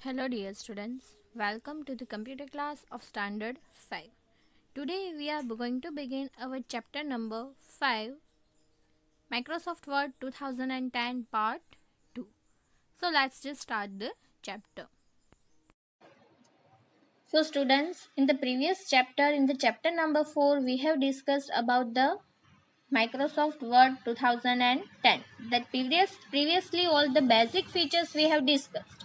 Hello dear students, welcome to the computer class of Standard 5. Today we are going to begin our chapter number 5, Microsoft Word 2010 part 2. So let's just start the chapter. So students, in the previous chapter, in the chapter number 4, we have discussed about the Microsoft Word 2010. That previously all the basic features we have discussed.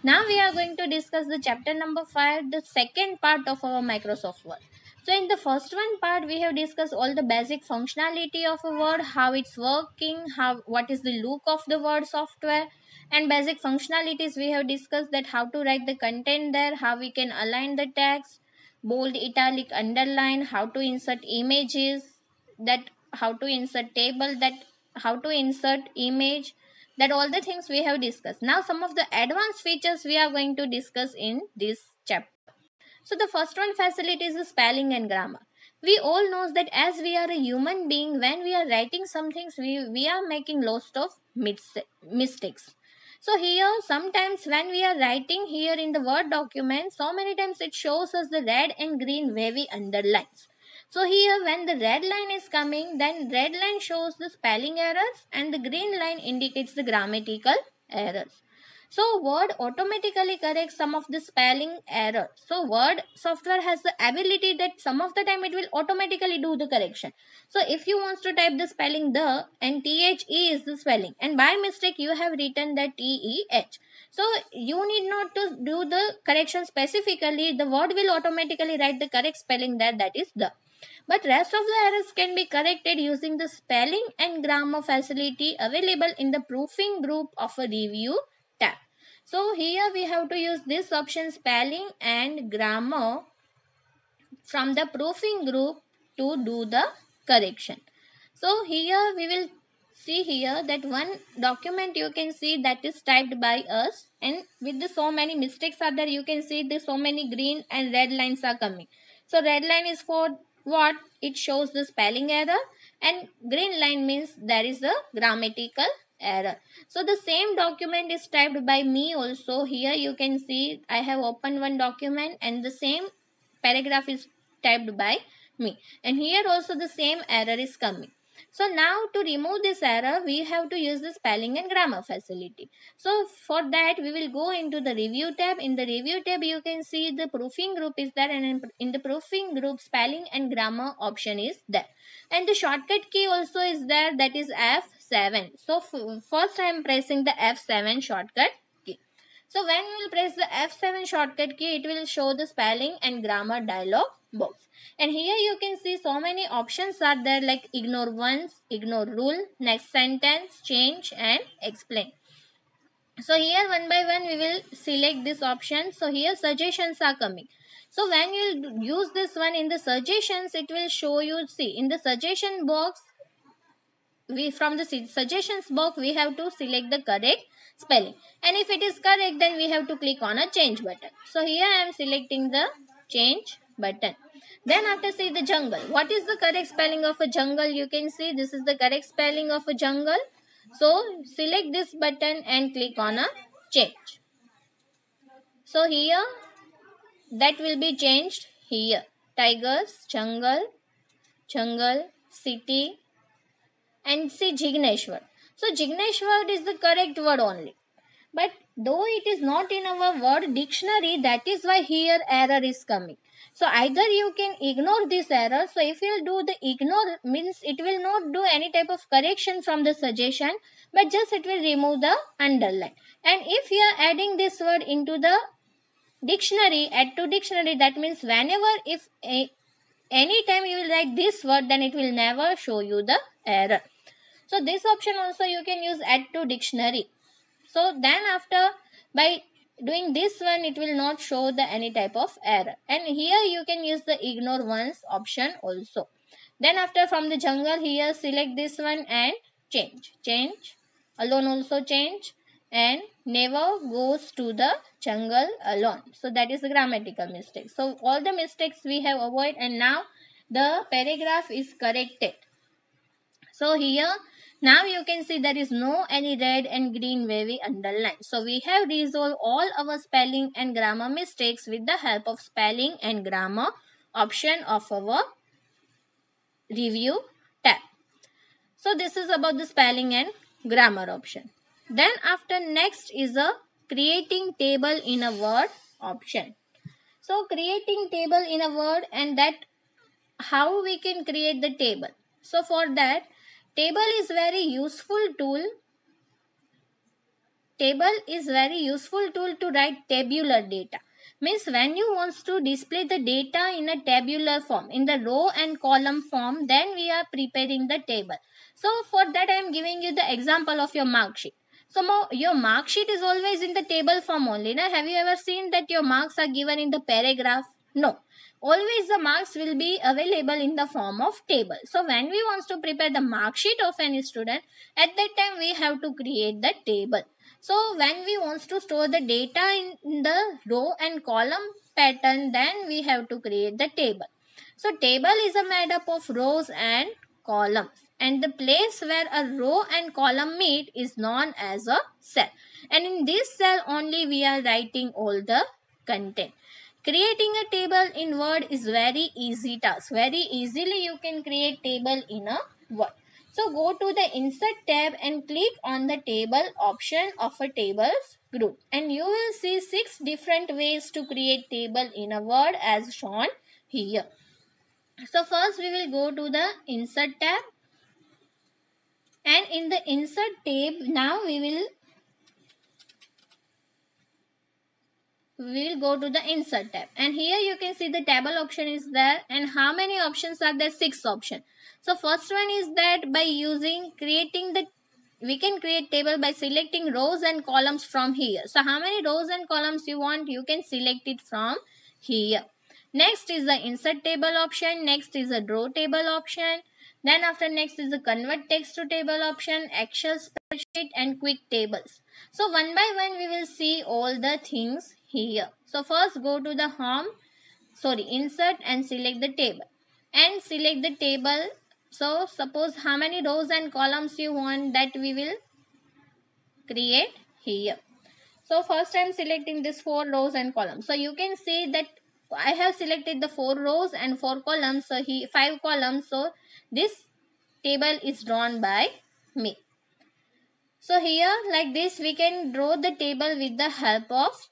Now we are going to discuss the chapter number 5, the second part of our Microsoft Word. So in the first one part, we have discussed all the basic functionality of a Word, how it's working, what is the look of the Word software, and basic functionalities we have discussed, that how to write the content there, how we can align the text, bold, italic, underline, how to insert images, that how to insert table, that how to insert image, that all the things we have discussed. Now some of the advanced features we are going to discuss in this chapter. So the first one facility is the spelling and grammar. We all knows that as we are a human being, when we are writing some things, we are making lots of mistakes. So here sometimes when we are writing here in the Word document, so many times it shows us the red and green wavy underlines. So here when the red line is coming, then red line shows the spelling errors and the green line indicates the grammatical errors. So Word automatically corrects some of the spelling error. So Word software has the ability that some of the time it will automatically do the correction. So if you want to type the spelling the and THE is the spelling, and by mistake you have written the TEH. So you need not to do the correction specifically. The Word will automatically write the correct spelling there, that is the. But rest of the errors can be corrected using the spelling and grammar facility available in the proofing group of a review tab. So here we have to use this option, spelling and grammar, from the proofing group to do the correction. So here we will see here that one document you can see that is typed by us, and with the so many mistakes are there, you can see the so many green and red lines are coming. So red line is for what? It shows the spelling error, and green line means there is a grammatical error. So the same document is typed by me also. Here you can see I have opened one document and the same paragraph is typed by me, and here also the same error is coming. So now to remove this error, we have to use the spelling and grammar facility. So for that we will go into the review tab. In the review tab you can see the proofing group is there, and in the proofing group spelling and grammar option is there, and the shortcut key also is there, that is F7. So first I am pressing the F7 shortcut key. So when we will press the F7 shortcut key, it will show the spelling and grammar dialog box. And here you can see so many options are there, like ignore once, ignore rule, next sentence, change and explain. So here one by one we will select this option. So here suggestions are coming. So when you use this one in the suggestions, it will show you, see in the suggestion box, we from the suggestions box we have to select the correct spelling, and if it is correct then we have to click on a change button. So here I am selecting the change button. Then after, see the jungle, what is the correct spelling of a jungle? You can see this is the correct spelling of a jungle. So select this button and click on a change. So here that will be changed. Here tigers, jungle, jungle, city, and see Jigneshwar. So Jigneshwar is the correct word only. But though it is not in our word dictionary, that is why here error is coming. So either you can ignore this error. So if you do the ignore, means it will not do any type of correction from the suggestion, but just it will remove the underline. And if you are adding this word into the dictionary, add to dictionary, that means whenever if any time you will write this word, then it will never show you the error. So this option also you can use add to dictionary. So then after, by doing this one, it will not show the any type of error. And here you can use the ignore once option also. Then after, from the jungle, here select this one and change. Change. Alone also change. And never goes to the jungle alone. So that is the grammatical mistake. So all the mistakes we have avoided, and now the paragraph is corrected. So here Now you can see there is no any red and green wavy underline. So we have resolved all our spelling and grammar mistakes with the help of spelling and grammar option of our review tab. So this is about the spelling and grammar option. Then after next is a creating table in a word option. So creating table in a word, and that how we can create the table. So for that, table is very useful tool. Table is very useful tool to write tabular data. Means when you want to display the data in a tabular form, in the row and column form, then we are preparing the table. So for that I am giving you the example of your mark sheet. So your mark sheet is always in the table form only. Now, have you ever seen that your marks are given in the paragraph? No. Always the marks will be available in the form of table. So when we want to prepare the mark sheet of any student, at that time we have to create the table. So when we want to store the data in the row and column pattern, then we have to create the table. So table is made up of rows and columns, and the place where a row and column meet is known as a cell, and in this cell only we are writing all the content. Creating a table in Word is very easy task. Very easily you can create table in a Word. So go to the Insert tab and click on the table option of a tables group, and you will see 6 different ways to create table in a Word as shown here. So first we will go to the Insert tab, and in the Insert tab now we will go to the Insert tab, and here you can see the table option is there, and how many options are there? 6 options. So first one is that by using creating the, we can create table by selecting rows and columns from here. So how many rows and columns you want, you can select it from here. Next is the insert table option. Next is the draw table option. Then after next is the convert text to table option, Excel spreadsheet and quick tables. So one by one we will see all the things here. So first go to the insert and select the table, and select the table. So suppose how many rows and columns you want, that we will create here. So first I am selecting this 4 rows and columns. So you can see that I have selected the 4 rows and 4 columns. So 5 columns. So this table is drawn by me. So here like this we can draw the table with the help of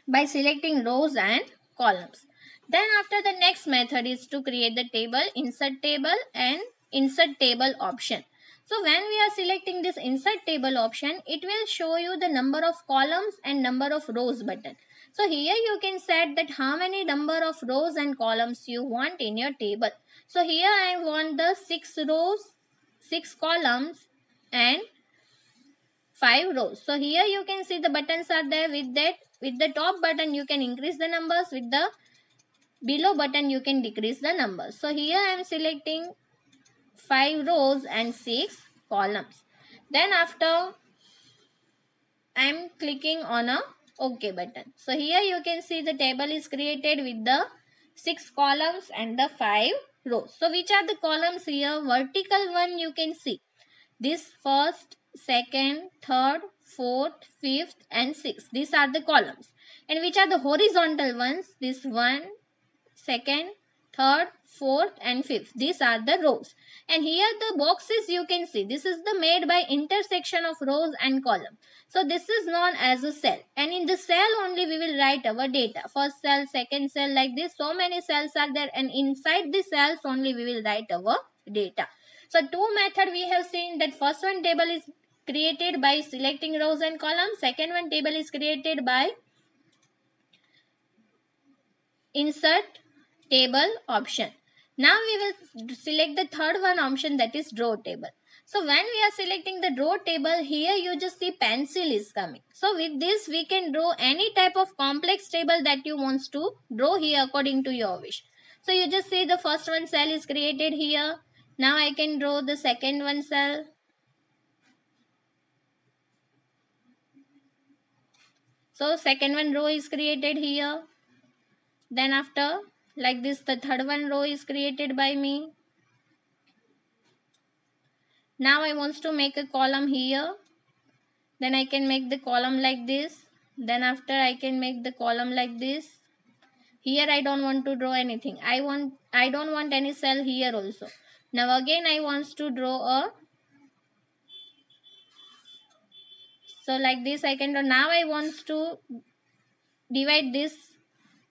by selecting rows and columns. Then after the next method is to create the table, insert table and insert table option. So when we are selecting this insert table option, it will show you the number of columns and number of rows button. So here you can set that how many number of rows and columns you want in your table. So here I want the 6 rows, 6 columns and 5 rows. So here you can see the buttons are there. With the top button you can increase the numbers, with the below button you can decrease the numbers. So here I am selecting 5 rows and 6 columns. Then after I am clicking on a OK button. So here you can see the table is created with the 6 columns and the 5 rows. So which are the columns here? Vertical one you can see. This first, second, third, fourth, fifth and sixth. These are the columns. And which are the horizontal ones? This one, second, third, fourth and fifth. These are the rows. And here the boxes you can see. This is the made by intersection of rows and column. So this is known as a cell. And in the cell only we will write our data. First cell, second cell, like this. So many cells are there, and inside the cells only we will write our data. So 2 method we have seen, that first one table is created by selecting rows and columns. Second one table is created by insert table option. Now we will select the third one option, that is draw table. So when we are selecting the draw table, here you just see pencil is coming. So with this we can draw any type of complex table that you want to draw here according to your wish. So you just see the first one cell is created here. Now I can draw the second one cell. So second one row is created here. Then after like this the third one row is created by me. Now I want to make a column here. Then I can make the column like this. Then after I can make the column like this. Here I don't want to draw anything. I don't want any cell here also. Now again I want to draw a, so like this I can draw. Now I want to divide this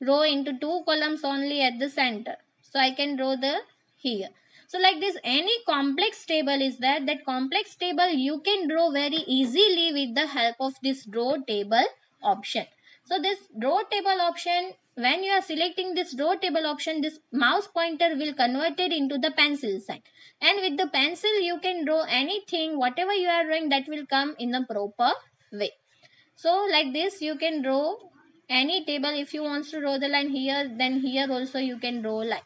row into two columns only at the center. So I can draw the here. So like this, any complex table is there, that complex table you can draw very easily with the help of this draw table option. So this draw table option, when you are selecting this draw table option, this mouse pointer will convert it into the pencil sign. And with the pencil you can draw anything, whatever you are drawing, that will come in a proper way. So like this you can draw any table. If you want to draw the line here, then here also you can draw line.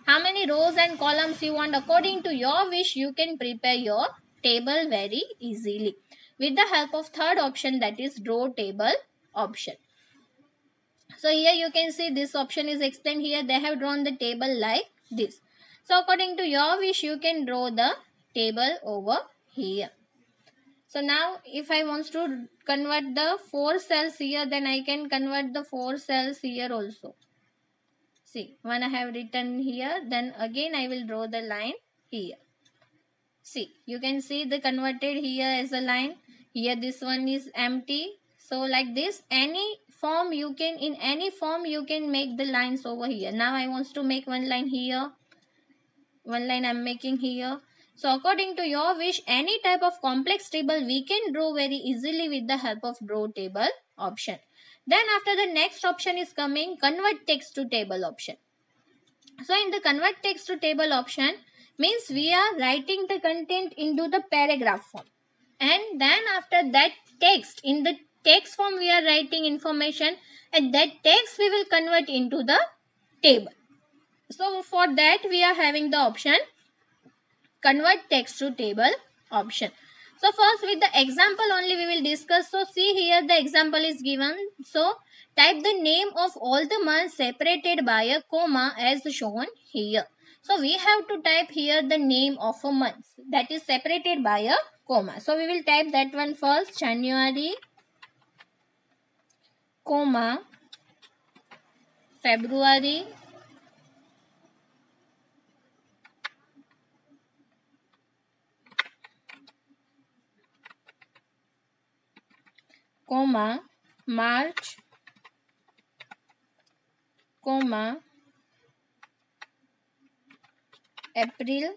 How many rows and columns you want, according to your wish, you can prepare your table very easily with the help of third option, that is draw table option. So here you can see this option is explained here. They have drawn the table like this. So according to your wish, you can draw the table over here. So now if I want to convert the 4 cells here, then I can convert the 4 cells here also. See, when I have written here, then again I will draw the line here. See, you can see the converted here as a line. Here this one is empty. So like this, any form you can, in any form you can make the lines over here. Now I want to make one line here. One line I am making here. So according to your wish, any type of complex table we can draw very easily with the help of draw table option. Then after the next option is coming convert text to table option. So in the convert text to table option means we are writing the content into the paragraph form. And then after that text, in the text form we are writing information, and that text we will convert into the table. So for that we are having the option convert text to table option. So first with the example only we will discuss. So see here the example is given. So type the name of all the months separated by a comma as shown here. So we have to type here the name of a month that is separated by a comma. So we will type that one first, January, comma, February, comma, March, comma, April,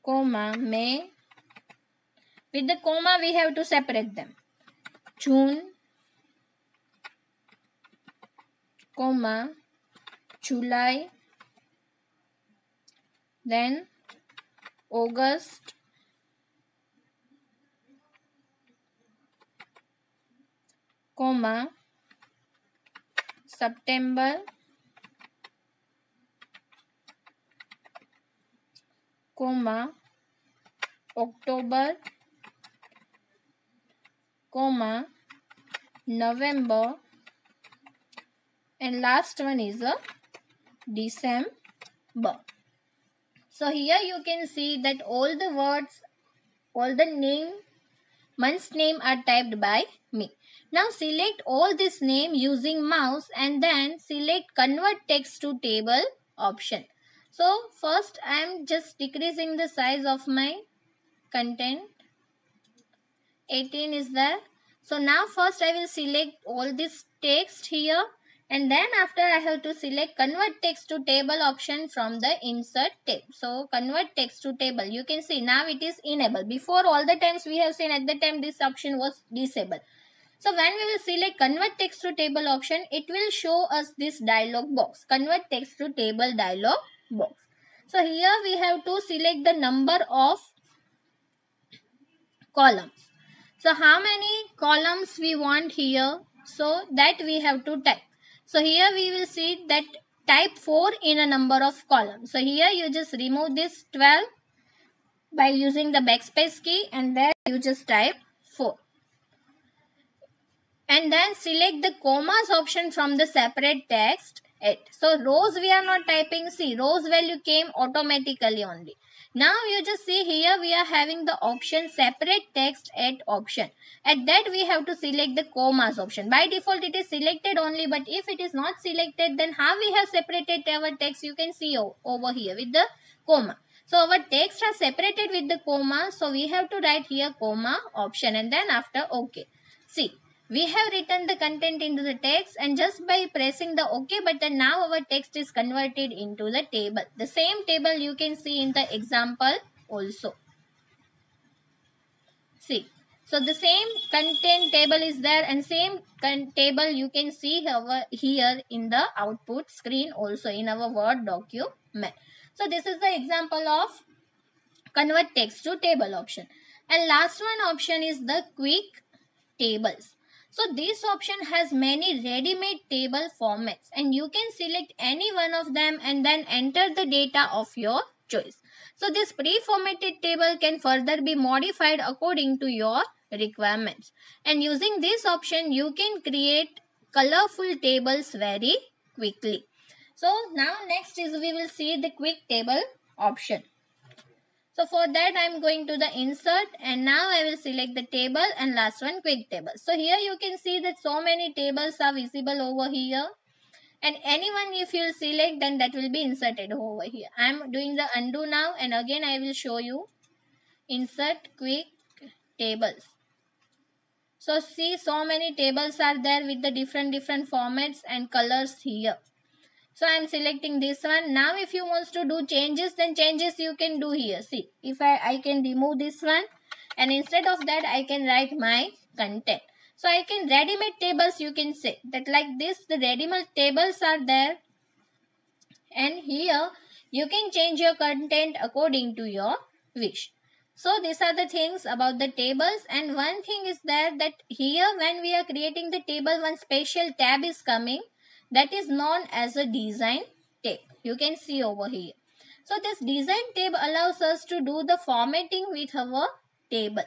comma, May. With the comma we have to separate them. June, comma, July, then August, comma, September, comma, October, comma, November, and last one is a December. So here you can see that all the words, all the name, month's name are typed by me. Now select all this name using mouse and then select convert text to table option. So first I am just decreasing the size of my content. 18 is there. So now first I will select all this text here, and then after I have to select convert text to table option from the insert tab. So convert text to table, you can see now it is enabled. Before all the times we have seen at the time this option was disabled. So when we will select convert text to table option, it will show us this dialog box, convert text to table dialog box. So here we have to select the number of columns. So how many columns we want here, so that we have to type. So here we will see that type 4 in a number of columns. So here you just remove this 12 by using the backspace key, and then you just type 4. And then select the commas option from the separate text 8. So rows we are not typing. See, rows value came automatically only. Now you just see here we are having the option separate text at option. At that we have to select the commas option. By default it is selected only, but if it is not selected, then how we have separated our text, you can see over here with the comma. So our text are separated with the comma, so we have to write here comma option and then after OK. See, we have written the content into the text, and just by pressing the OK button, now our text is converted into the table. The same table you can see in the example also. See, so the same content table is there, and same table you can see here in the output screen also in our Word document. So this is the example of convert text to table option. And last one option is the quick tables. So this option has many ready-made table formats, and you can select any one of them and then enter the data of your choice. So this pre-formatted table can further be modified according to your requirements. And using this option, you can create colorful tables very quickly. So now next is we will see the quick table option. So for that I am going to the insert, and now I will select the table and last one quick table. So here you can see that so many tables are visible over here, and anyone if you select, then that will be inserted over here. I am doing the undo now, and again I will show you insert quick tables. So see, so many tables are there with the different formats and colors here. So I am selecting this one. Now if you want to do changes, then changes you can do here. See, if I can remove this one, and instead of that I can write my content. So I can ready-made tables, you can say that like this, the ready-made tables are there, and here you can change your content according to your wish. So these are the things about the tables, and one thing is there that here when we are creating the table, one special tab is coming, that is known as a design tab. You can see over here. So this design tab allows us to do the formatting with our table.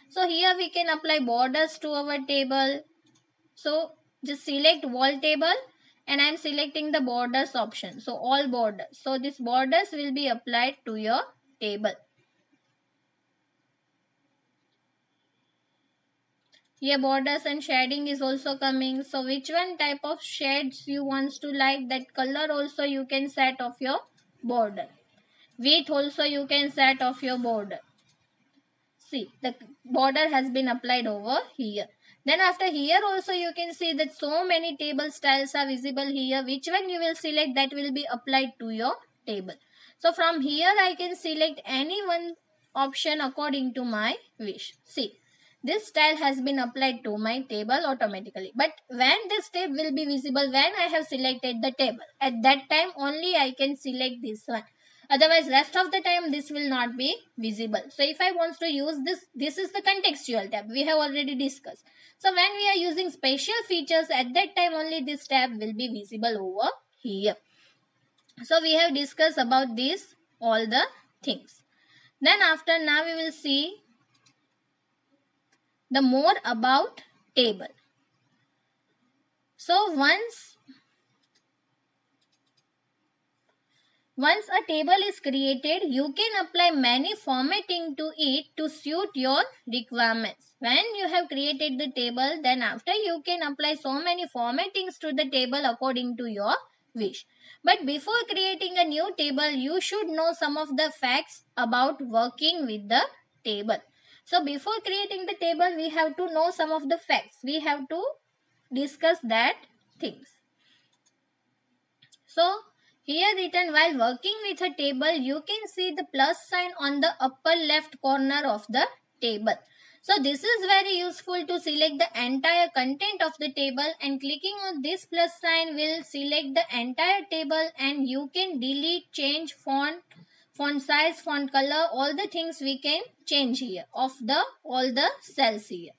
So here we can apply borders to our table. So just select wall table, and I am selecting the borders option. So all borders. So this borders will be applied to your table. Here borders and shading is also coming. So which one type of shades you want to like, that color also you can set of your border. Width also you can set of your border. See, the border has been applied over here. Then after here also you can see that so many table styles are visible here. Which one you will select, that will be applied to your table. So from here I can select any one option according to my wish. See, this style has been applied to my table automatically. But when this tab will be visible, when I have selected the table, at that time only I can select this one. Otherwise rest of the time this will not be visible. So if I want to use this is the contextual tab we have already discussed. So when we are using special features, at that time only this tab will be visible over here. So we have discussed about this all the things. Then after, now we will see the more about table. So once a table is created, you can apply many formatting to it to suit your requirements. When you have created the table, then after you can apply so many formattings to the table according to your wish. But before creating a new table, you should know some of the facts about working with the table. So before creating the table, we have to know some of the facts. We have to discuss that things. So here written, while working with a table, you can see the plus sign on the upper left corner of the table. So this is very useful to select the entire content of the table, and clicking on this plus sign will select the entire table, and you can delete, change font size, font color, all the things we can change here of all the cells here.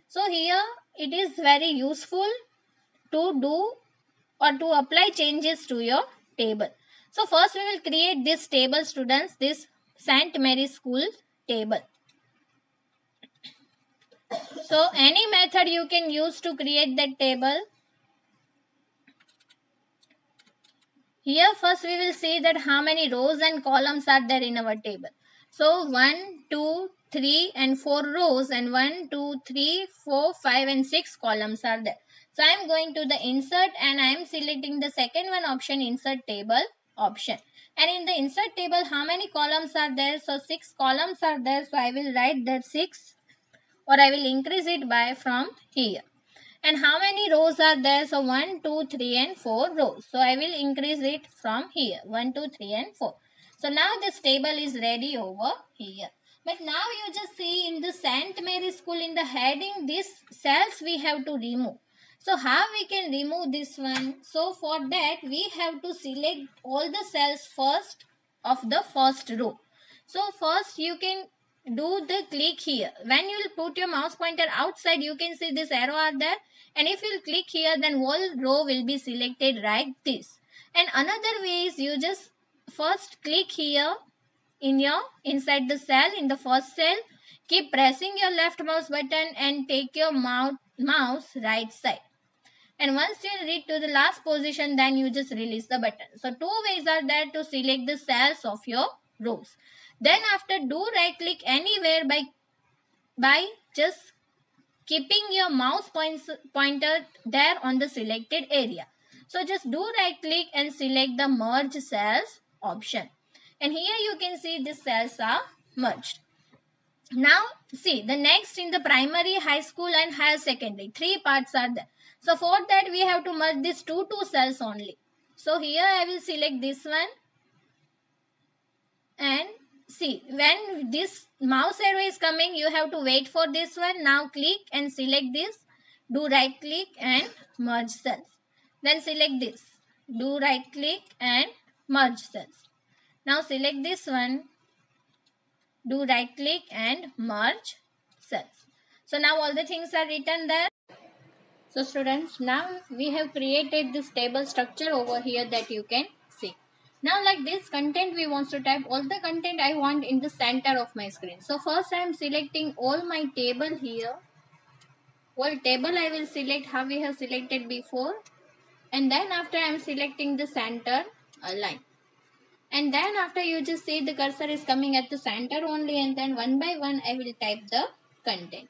So here it is very useful to do or to apply changes to your table. So first we will create this table, students, this St. Mary's School table. So any method you can use to create that table. Here first we will see that how many rows and columns are there in our table. So 1, 2, 3 and 4 rows, and 1, 2, 3, 4, 5 and 6 columns are there. So I am going to the insert and I am selecting the second one option, insert table option. And in the insert table, how many columns are there? So 6 columns are there. So I will write that 6, or I will increase it by from here. And how many rows are there? So 1, 2, 3 and 4 rows. So I will increase it from here. 1, 2, 3 and 4. So now this table is ready over here. But now you just see in the St. Mary School, in the heading, these cells we have to remove. So how we can remove this one? So for that we have to select all the cells first of the first row. So first you can do the click here. When you will put your mouse pointer outside, you can see this arrow are there, and if you click here, then whole row will be selected like this. And another way is you just first click here inside the cell, in the first cell, keep pressing your left mouse button and take your mouse right side. And once you reach to the last position, then you just release the button. So 2 ways are there to select the cells of your rows. Then after, do right click anywhere by just keeping your mouse pointer there on the selected area. So just do right click and select the merge cells option. And here you can see the cells are merged. Now see the next, in the primary, high school and higher secondary, 3 parts are there. So for that we have to merge these two cells only. So here I will select this one, and see, when this mouse arrow is coming, you have to wait for this one. Now click and select this, do right click and merge cells. Then select this, do right click and merge cells. Now select this one, do right click and merge cells. So now all the things are written there. So students, now we have created this table structure over here that you can see. Now like this content, we want to type all the content I want in the center of my screen. So first I am selecting all my table here. All table I will select how we have selected before. And then after I am selecting the center line. And then after, you just see the cursor is coming at the center only, and then one by one I will type the content.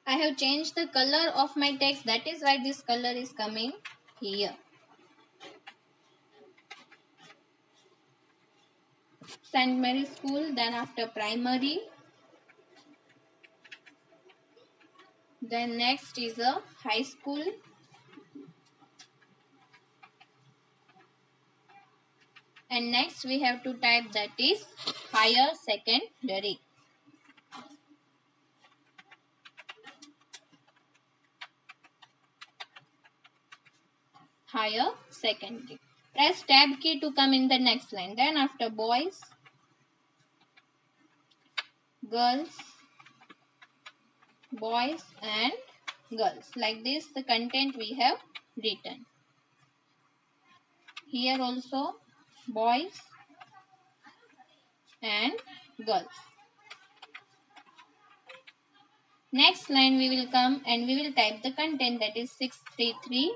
I have changed the color of my text, that is why this color is coming here. St. Mary School, then after primary. Then next is a high school. And next we have to type, that is higher secondary. Higher secondary. Press tab key to come in the next line. Then after, boys, girls, boys and girls. Like this the content we have written. Here also boys and girls. Next line we will come and we will type the content, that is 633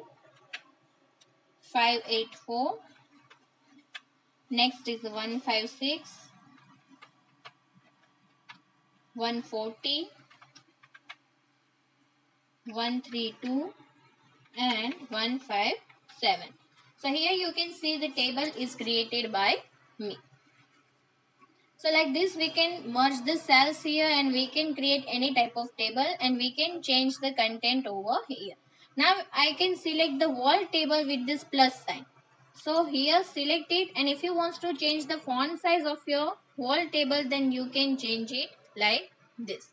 584. Next is 156 140 132 and 157. So here you can see the table is created by me. So like this we can merge the cells here and we can create any type of table and we can change the content over here. Now I can select the wall table with this plus sign. So here select it, and if you want to change the font size of your wall table, then you can change it like this.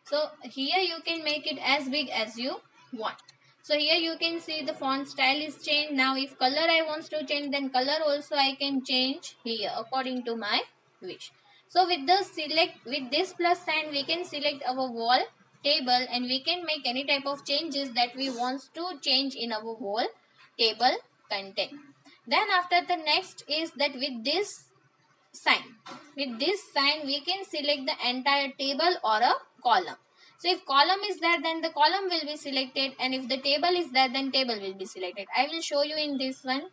So here you can make it as big as you want. So here you can see the font style is changed. Now if color I want to change, then color also I can change here according to my wish. So with this plus sign, we can select our wall table and we can make any type of changes that we want to change in our wall table content. Then after, the next is that with this sign we can select the entire table or a column. So if column is there, then the column will be selected, and if the table is there, then table will be selected. I will show you in this one.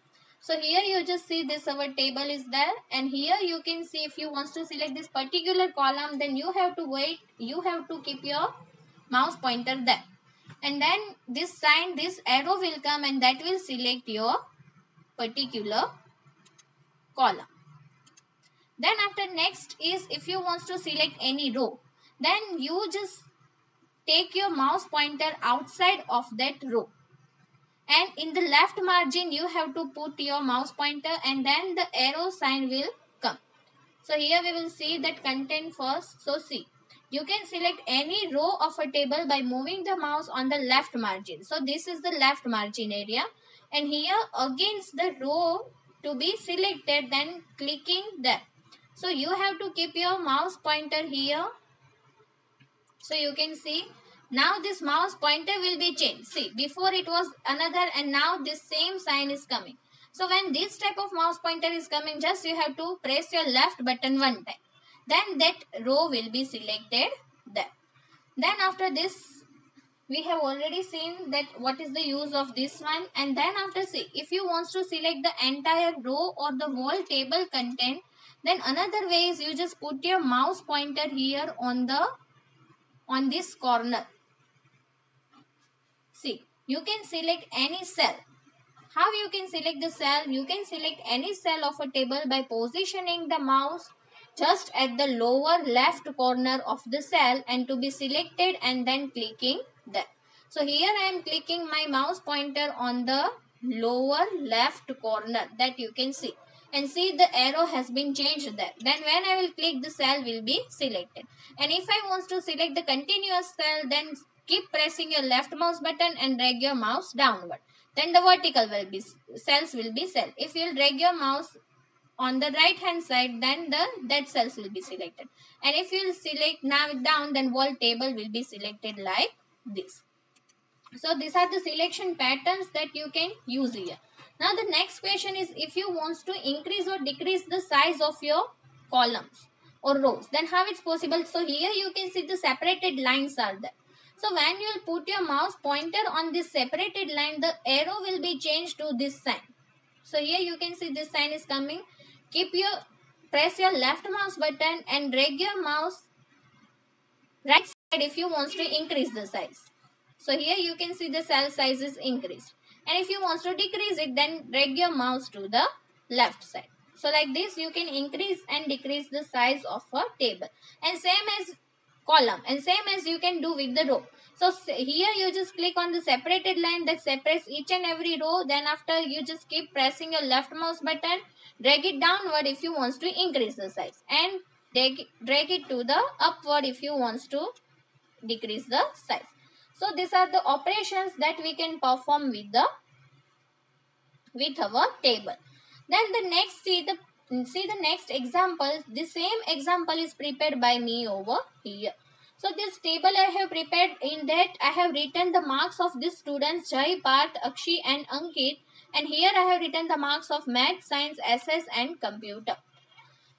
So here you just see this our table is there, and here you can see if you want to select this particular column, then you have to wait, you have to keep your mouse pointer there, and then this sign, this arrow will come and that will select your particular column. Then after next is if you want to select any row, then you just take your mouse pointer outside of that row, and in the left margin you have to put your mouse pointer and then the arrow sign will come. So here we will see that content first. So see, you can select any row of a table by moving the mouse on the left margin. So this is the left margin area, and here against the row to be selected, then clicking there. So you have to keep your mouse pointer here. So you can see now this mouse pointer will be changed. See, before it was another and now this same sign is coming. So when this type of mouse pointer is coming, just you have to press your left button one time. Then that row will be selected there. Then after this, we have already seen that what is the use of this one. And then after, see, if you want to select the entire row or the whole table content, then another way is you just put your mouse pointer here on this corner. See, you can select any cell. How you can select the cell? You can select any cell of a table by positioning the mouse just at the lower left corner of the cell and to be selected and then clicking there. So here I am clicking my mouse pointer on the lower left corner that you can see. And see the arrow has been changed there. Then when I will click, the cell will be selected. And if I want to select the continuous cell, then keep pressing your left mouse button and drag your mouse downward. Then the vertical will be cells will be cell. If you will drag your mouse on the right hand side, then the dead cells will be selected. And if you will select now down, then whole table will be selected like this. So these are the selection patterns that you can use here. Now the next question is if you want to increase or decrease the size of your columns or rows, then how it's possible? So here you can see the separated lines are there. So when you will put your mouse pointer on this separated line, the arrow will be changed to this sign. So here you can see this sign is coming. Press your left mouse button and drag your mouse right side if you want to increase the size. So here you can see the cell size is increased. And if you want to decrease it, then drag your mouse to the left side. So like this you can increase and decrease the size of a table. And same as column and same as you can do with the row. So here you just click on the separated line that separates each and every row. Then after you just keep pressing your left mouse button, drag it downward if you want to increase the size, and drag it to the upward if you want to decrease the size. So these are the operations that we can perform with our table. Then the next see the next example. The same example is prepared by me over here. So this table I have prepared, in that I have written the marks of these students Jai, Parth, Akshi and Ankit, and here I have written the marks of math, science, SS and computer.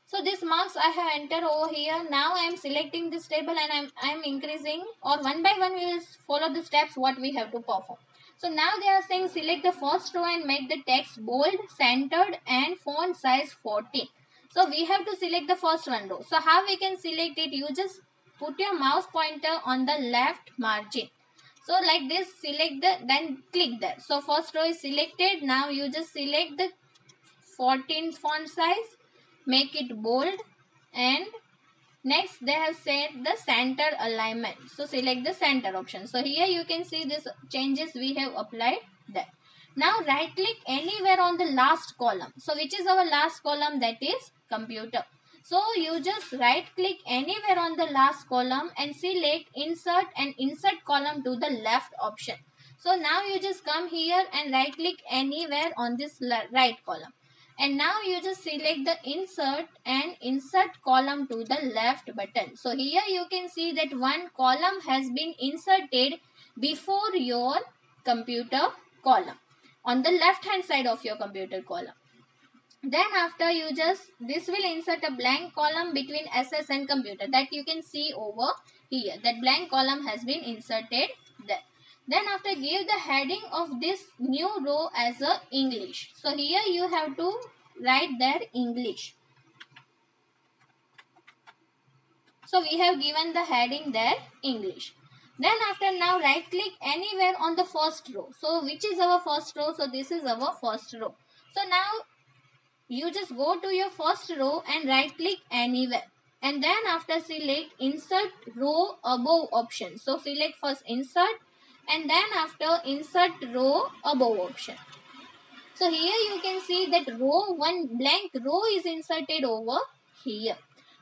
So these marks I have entered over here. Now I am selecting this table and I am increasing, or one by one we will follow the steps what we have to perform. So now they are saying select the first row and make the text bold, centered and font size 14. So we have to select the first one row. So how we can select it? You just put your mouse pointer on the left margin. So like this, then click there. So first row is selected. Now you just select the 14 font size, make it bold, and next they have said the center alignment. So select the center option. So here you can see this changes we have applied there. Now right click anywhere on the last column. So which is our last column? That is computer. So you just right click anywhere on the last column and select insert and insert column to the left option. So now you just come here and right click anywhere on this right column. And now you just select the insert and insert column to the left button. So here you can see that one column has been inserted before your computer column on the left hand side of your computer column. Then after this will insert a blank column between SS and computer, that you can see over here. That blank column has been inserted there. Then after give the heading of this new row as a English. So here you have to write there English. So we have given the heading there English. Then after now right click anywhere on the first row. So which is our first row? So this is our first row. So now you just go to your first row and right click anywhere. And then after select insert row above option. So select first insert and then after insert row above option. So here you can see that one blank row is inserted over here.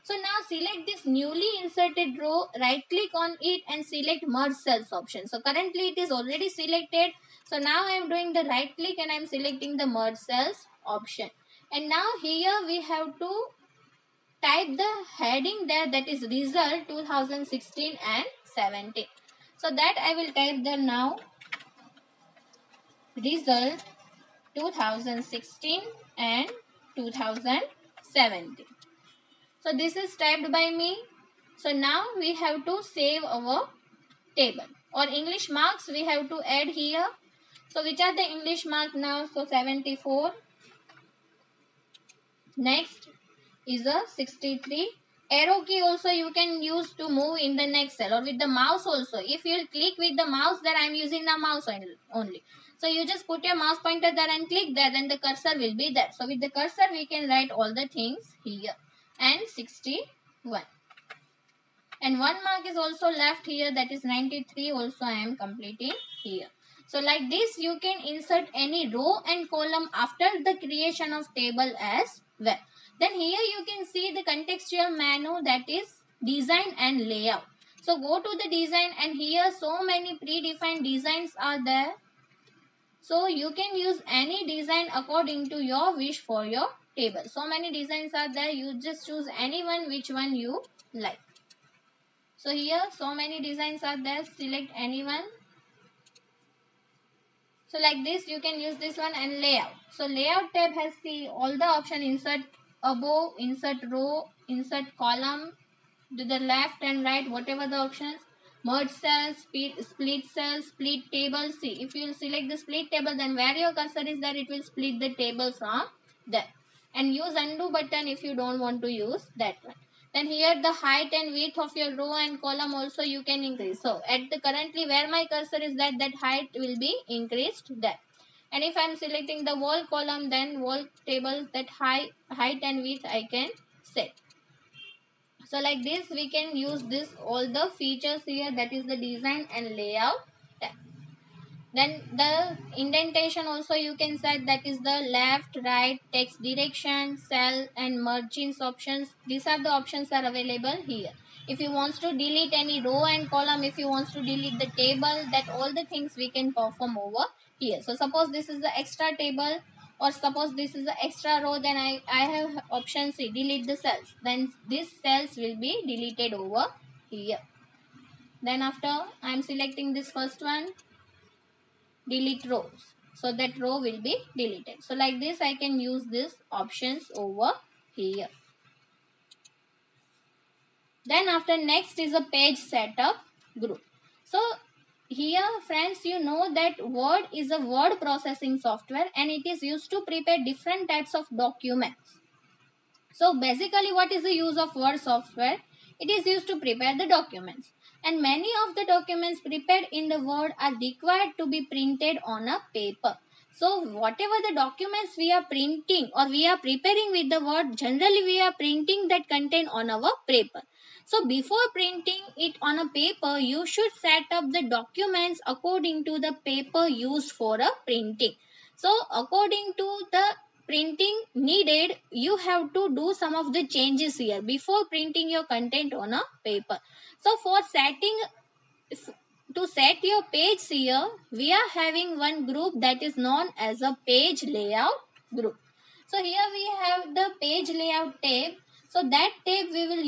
So now select this newly inserted row, right click on it and select merge cells option. So currently it is already selected. So now I am doing the right click and I am selecting the merge cells option. And now here we have to type the heading there, that is result 2016 and 17. So that I will type there now, result 2016 and 2017. So this is typed by me. So now we have to save our table, or English marks we have to add here. So which are the English mark now? So 74. Next is a 63. Arrow key also you can use to move in the next cell, or with the mouse also. If you click with the mouse, then I am using the mouse only. So you just put your mouse pointer there and click there, then the cursor will be there. So with the cursor we can write all the things here. And 61. And one mark is also left here, that is 93, also I am completing here. So like this you can insert any row and column after the creation of table as well. Then here you can see the contextual menu, that is design and layout. So go to the design and here so many predefined designs are there. So you can use any design according to your wish for your table. So many designs are there, you just choose any one, which one you like. So here so many designs are there, select any one. So like this you can use this one. And layout. So layout tab has all the option: insert above, insert row, insert column, to the left and right, whatever the options. Merge cells, split cells, split table. See, if you will select the split table, then where your cursor is there, it will split the table from there. And use undo button if you don't want to use that one. Then here the height and width of your row and column also you can increase. So at the currently where my cursor is, that height will be increased there. And if I am selecting the wall column, then wall table, that height and width I can set. So like this we can use this all the features here, that is the design and layout tab. Then the indentation also you can set, that is the left, right, text direction, cell and margins options. These are the options are available here. If you want to delete any row and column, if you want to delete the table, that all the things we can perform over here. So suppose this is the extra table, or suppose this is the extra row, then I have option C, delete the cells. Then these cells will be deleted over here. Then after I am selecting this first one, delete rows, so that row will be deleted. So like this I can use these options over here. Then after next is a page setup group. So here friends, you know that Word is a word processing software and it is used to prepare different types of documents. So basically what is the use of Word software? It is used to prepare the documents, and many of the documents prepared in the Word are required to be printed on a paper. So whatever the documents we are printing or we are preparing with the Word, generally we are printing that content on our paper. So before printing it on a paper, you should set up the documents according to the paper used for a printing. So according to the printing needed, you have to do some of the changes here before printing your content on a paper. So for to set your page here, we are having one group that is known as a page layout group. So here we have the page layout tab. So that tab we will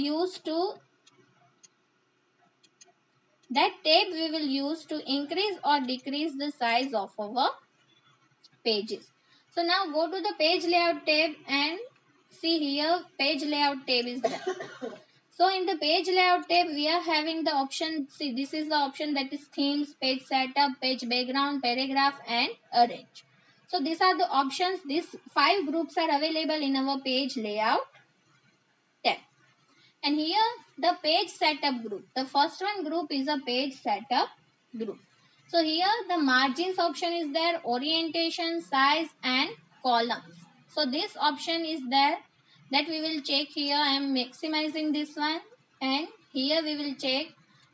use to increase or decrease the size of our pages. So now go to the page layout tab and see here page layout tab is there. So in the page layout tab, we are having the option. See, this is the option that is themes, page setup, page background, paragraph, and arrange. So these are the options. These 5 groups are available in our page layout tab. And here the page setup group. The first one group is a page setup group. So here the margins option is there, orientation, size, and columns. So this option is there that we will check here. I am maximizing this one, and here we will check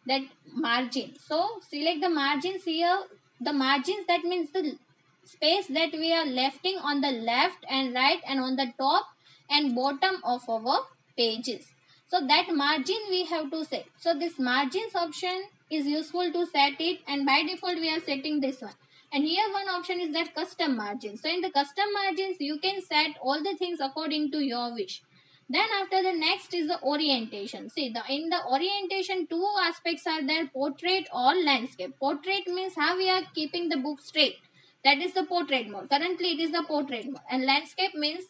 that margin. So select the margins here. The margins, that means the space that we are lefting on the left and right and on the top and bottom of our pages. So that margin we have to set. So this margins option is useful to set it, and by default we are setting this one. And here one option is that custom margins. So in the custom margins you can set all the things according to your wish. Then after the next is the orientation. See, in the orientation 2 aspects are there, portrait or landscape. Portrait means how we are keeping the book straight. That is the portrait mode. Currently it is the portrait mode. And landscape means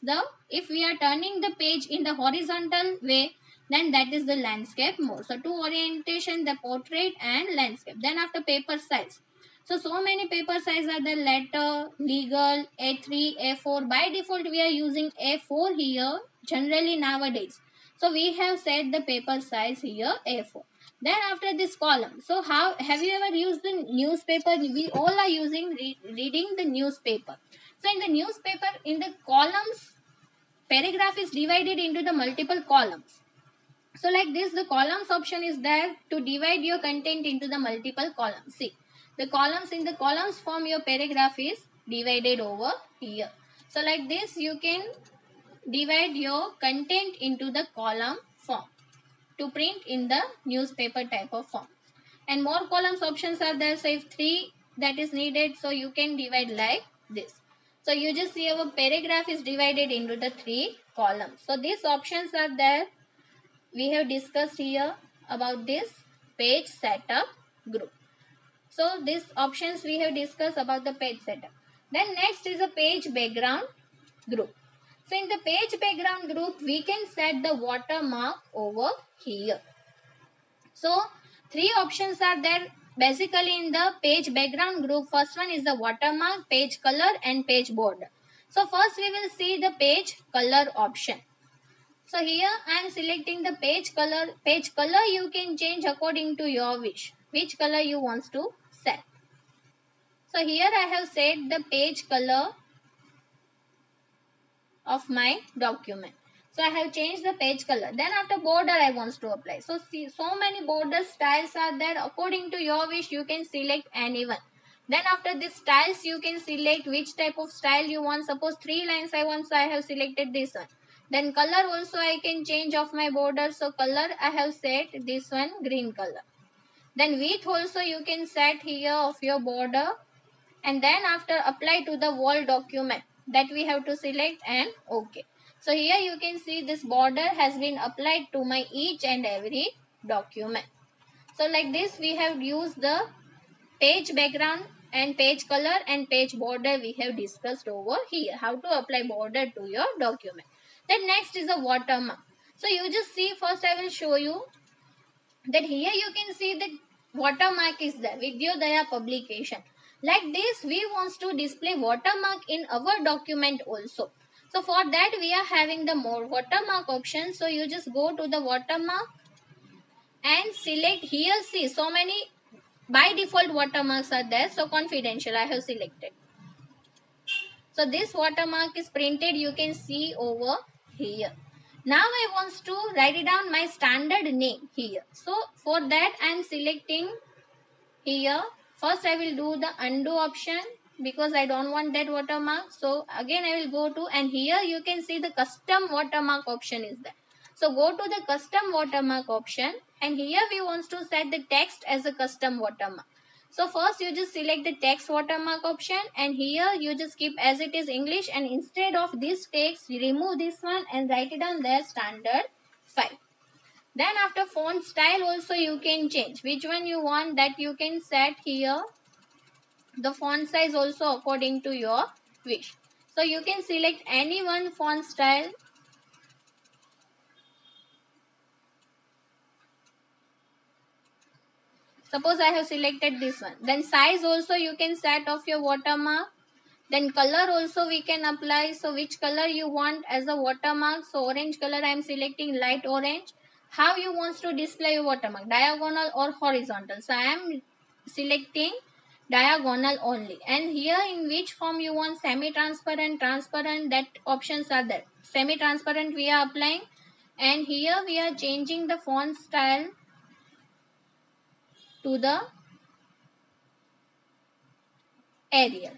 if we are turning the page in the horizontal way, then that is the landscape mode. So 2 orientation, the portrait and landscape. Then after paper size. So many paper size are the letter, legal, A3, A4. By default we are using A4 here generally nowadays. So we have set the paper size here A4. Then after this column. So how have you ever used the newspaper? We all are using reading the newspaper. So in the newspaper, in the columns, paragraph is divided into the multiple columns. So like this, the columns option is there to divide your content into the multiple columns. See, the columns, in the columns form your paragraph is divided over here. So like this, you can divide your content into the column form to print in the newspaper type of form. And more columns options are there. So if 3 that is needed, so you can divide like this. So you just see our paragraph is divided into the 3 columns. So these options are there. We have discussed here about this page setup group. So these options we have discussed about the page setup. Then next is a page background group. So in the page background group, we can set the watermark over here. So 3 options are there basically in the page background group. First one is the watermark, page color, and page border. So first we will see the page color option. So here I am selecting the page color. Page color you can change according to your wish. Which color you want to set. So here I have set the page color of my document. So I have changed the page color. Then after border I want to apply. So see, so many border styles are there. According to your wish you can select any one. Then after this styles you can select which type of style you want. Suppose 3 lines I want, so I have selected this one. Then color also I can change of my border. So color I have set this one, green color. Then width also you can set here of your border. And then after apply to the whole document, that we have to select and OK. So here you can see this border has been applied to my each and every document. So like this we have used the page background and page color and page border we have discussed over here. How to apply border to your document. Then next is a watermark. So you just see, first I will show you that here you can see the watermark is there, Vidyodaya publication. Like this we want to display watermark in our document also. So for that we are having the more watermark option. So you just go to the watermark and select here. See, so many by default watermarks are there. So confidential I have selected. So this watermark is printed, you can see over here. Now I want to write it down my standard name here. So for that I am selecting here. First I will do the undo option because I don't want that watermark. So again I will go to, and here you can see the custom watermark option is there. So go to the custom watermark option, and here we want to set the text as a custom watermark. So first you just select the text watermark option, and here you just keep as it is English, and instead of this text you remove this one and write it down there standard 5. Then after font style also you can change which one you want, that you can set here. The font size also according to your wish. So you can select any one font style. Suppose I have selected this one. Then size also you can set of your watermark. Then color also we can apply. So which color you want as a watermark. So orange color I am selecting, light orange. How you want to display your watermark, diagonal or horizontal? So I am selecting diagonal only. And here in which form you want, semi-transparent, transparent, that options are there. Semi-transparent we are applying, and here we are changing the font style to the Arial.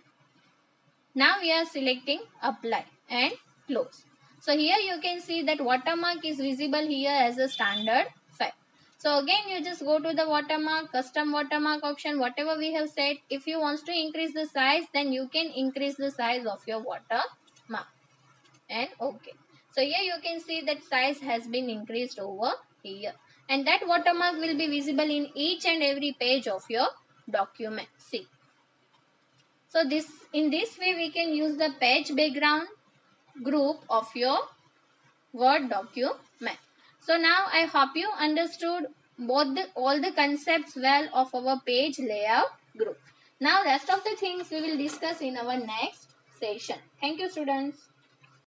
Now we are selecting apply and close. So here you can see that watermark is visible here as a standard 5. So again you just go to the watermark, custom watermark option, whatever we have said. If you want to increase the size, then you can increase the size of your watermark. And okay. So here you can see that size has been increased over here. And that watermark will be visible in each and every page of your document. See. So in this way we can use the page background group of your Word document. So now I hope you understood all the concepts well of our page layout group. Now rest of the things we will discuss in our next session. Thank you, students.